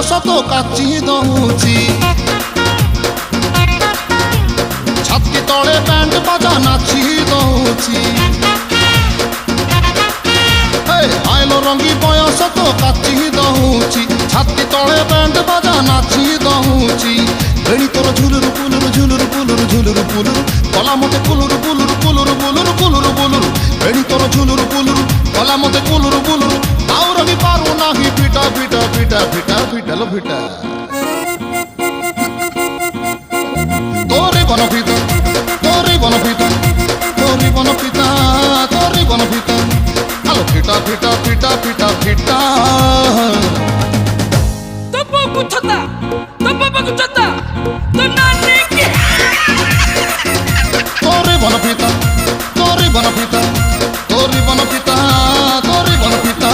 ବୟସ ତ କାଚି ଦଉଛି ଛାତି ତଳେ ବ୍ୟାଣ୍ଡ ବାଜା ନାଚି ଦଉଛି ଆଇଲ ରଙ୍ଗୀ ବୟସ ତ କାଚି ଦଉଛି ଛାତି ତଳେ ବ୍ୟାଣ୍ଡ ବାଜା ନାଚି ଦଉଛି ବେଣୀ ତୋର ଝୁଲୁରୁ ପୁଲୁରୁ ଝୁଲୁରୁ ପୁଲୁରୁ ଝୁଲୁରୁ ପୁଲୁରୁ କଲା ମତେ କୁଲୁରୁ ପୁଲୁରୁ ପୁଲୁରୁ ବୁଲୁରୁ କୁଲୁରୁ ବୁଲୁରୁ ବେଣୀ ତୋର ଝୁଲୁରୁ ପୁଲୁରୁ କଲା ମତେ କୁଲୁରୁ ବୁଲୁରୁ ଆଉ ରହି ପାରୁ ନାହିଁ ଫିଟା ଫିଟା ଫିଟା ଫିଟା ଫିଟାଲ ଫିଟା তোরে বনপিতা তোরে বনপিতা তোরে বনপিতা তোরে বনপিতা আলো ফিটা ফিটা ফিটা ফিটা ফিটা তো বাবু ছতা তো বাবু ছতা তো নানি কি তোরে বনপিতা তোরে বনপিতা তোরে বনপিতা তোরে বনপিতা